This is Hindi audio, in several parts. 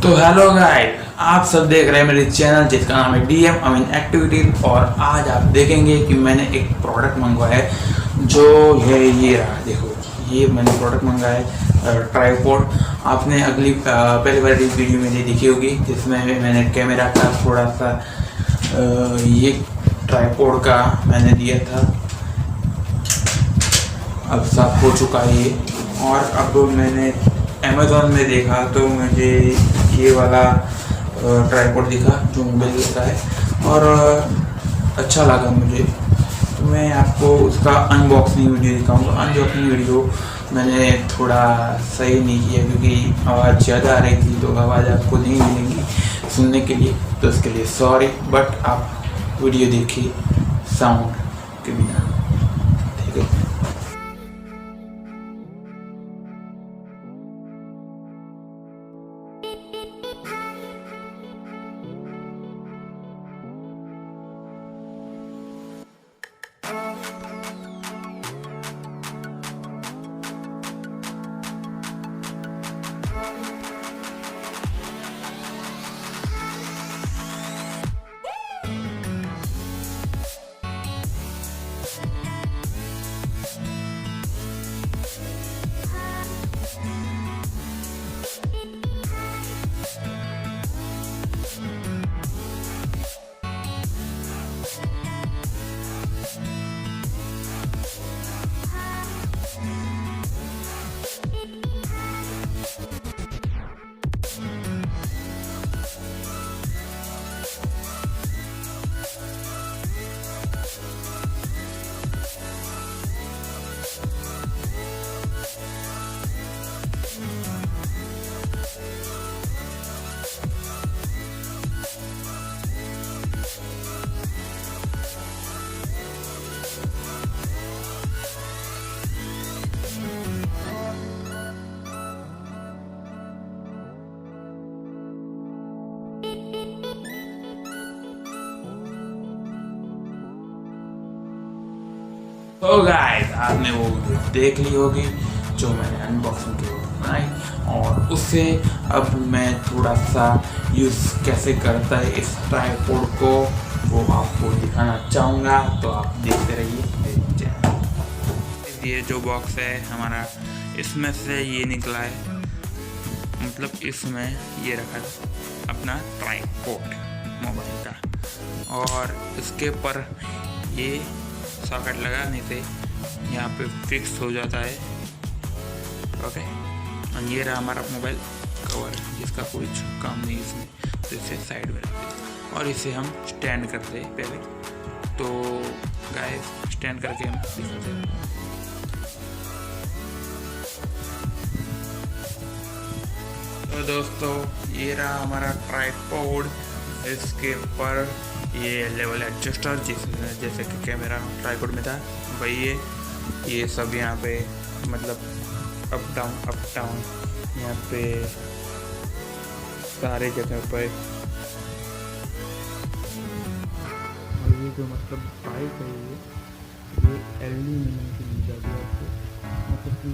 तो हेलो गाइस, आप सब देख रहे हैं मेरे चैनल जिसका नाम है डीएम एक्टिविटीज। और आज आप देखेंगे कि मैंने एक प्रोडक्ट मंगवाया है जो है ये रहा। देखो, ये मैंने प्रोडक्ट मंगाया है ट्राइपॉड। आपने पहली वाली वीडियो मेरी देखी होगी जिसमें मैंने कैमरा का थोड़ा सा ये ट्राइपॉड का मैंने दिया था। अब साफ हो चुका है ये। और अब मैंने अमेज़ॉन में देखा तो मुझे ये वाला ट्राइपॉड दिखा जो मोबाइल का है और अच्छा लगा मुझे। तो मैं आपको उसका अनबॉक्सिंग वीडियो दिखाऊंगा। अनबॉक्सिंग वीडियो मैंने थोड़ा सही नहीं किया क्योंकि आवाज़ ज़्यादा आ रही थी, तो आवाज़ आपको नहीं मिलेगी सुनने के लिए, तो उसके लिए सॉरी। बट आप वीडियो देखिए साउंड के बिना, ठीक है। तो गाइस, आपने वो देख ली होगी जो मैंने अनबॉक्सिंग की बनाई, और उससे अब मैं थोड़ा सा यूज़ कैसे करता है इस ट्राइपॉड को वो आपको दिखाना चाहूँगा। तो आप देखते रहिए मेरे चैनल। ये जो बॉक्स है हमारा, इसमें से ये निकला है, मतलब इसमें ये रखा अपना ट्राइपॉड मोबाइल का, और इसके पर ये सॉकेट लगाने से यहाँ पे फिक्स हो जाता है। ओके, और ये रहा हमारा मोबाइल कवर जिसका कोई काम नहीं इसमें, तो इसे साइड में रखते हैं और इसे हम स्टैंड करते हैं पहले। तो गाइस, स्टैंड करके हम दिखाते हैं। तो दोस्तों, ये रहा हमारा ट्राइपॉड। इसके ऊपर ये लेवल एडजस्टर जैसे कि कैमरा ट्राइपॉड में था वही है। ये सब यहाँ पे मतलब अप डाउन यहाँ पे सारे जगह पर। और ये जो मतलब पाइप है ये एल्यूमिनियम की दी जाती है, मतलब कि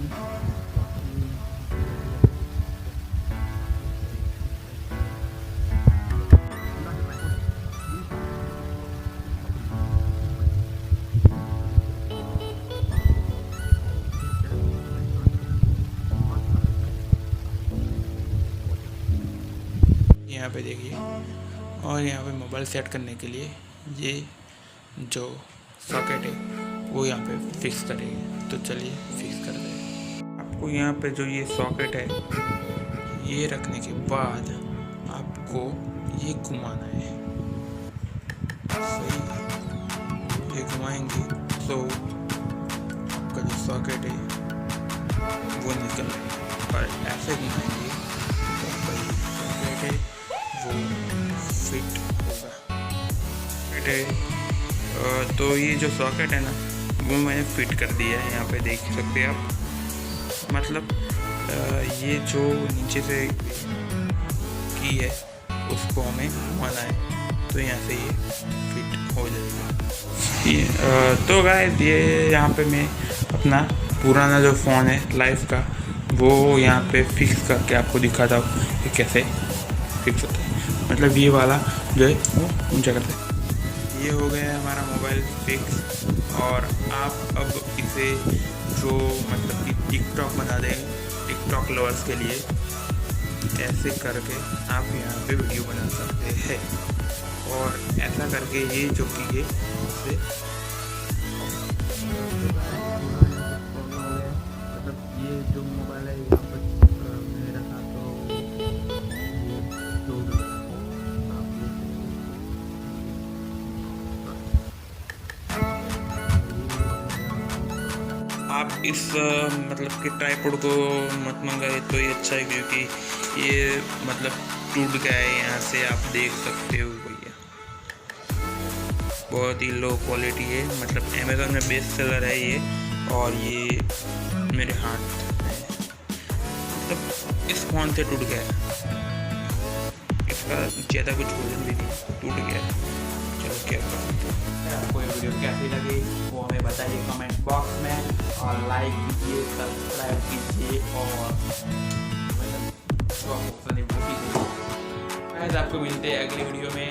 यहाँ पे देखिए। और यहाँ पे मोबाइल सेट करने के लिए ये जो सॉकेट है वो यहाँ पे फिक्स करेंगे। तो चलिए फिक्स कर दें। आपको यहाँ पे जो ये सॉकेट है ये रखने के बाद आपको ये घुमाना है, सही। ये घुमाएंगे तो आपका जो सॉकेट है वो निकल आएगा, और ऐसे घुमाएंगे तो आपका ये सॉकेट है वो फिट होगा। फिट है। तो ये जो सॉकेट है ना वो मैंने फिट कर दिया है, यहाँ पे देख सकते हैं आप। मतलब ये जो नीचे से की है उसको हमें घुमाना है, तो यहाँ से ये फिट हो जाएगा। तो गाइस, ये यहाँ पे मैं अपना पुराना जो फ़ोन है लाइफ का वो यहाँ पे फिक्स करके आपको दिखाता हूँ कि कैसे देख सकते हैं, मतलब ये वाला जो है वो ऊंचा करता है। ये हो गया हमारा मोबाइल फिक्स। और आप अब इसे जो मतलब कि टिकटॉक बना दें टिकटॉक लवर्स के लिए, ऐसे करके आप यहाँ पे वीडियो बना सकते हैं। और ऐसा करके ये जो कि ये इससे मतलब ये जो मोबाइल है यहाँ पर मेरा था तो ये टूट गया। आप इस मतलब कि ट्राइपॉड को मत मंगाए तो ये अच्छा है, क्योंकि ये मतलब टूट गया है। यहाँ से आप देख सकते हो भैया, बहुत ही लो क्वालिटी है, मतलब अमेज़न में बेस्ट सेलर है ये। और ये मेरे हाथ में मतलब इस फ़ोन से टूट गया, इसका ज़्यादा कुछ वजन भी नहीं, टूट गया। चलो क्या कर सकते हैं। आपको ये वीडियो कैसी लगी वो हमें बताइए कमेंट बॉक्स में, और लाइक कीजिए, सब्सक्राइब कीजिए, और मतलब आपको मिलते हैं अगली वीडियो में।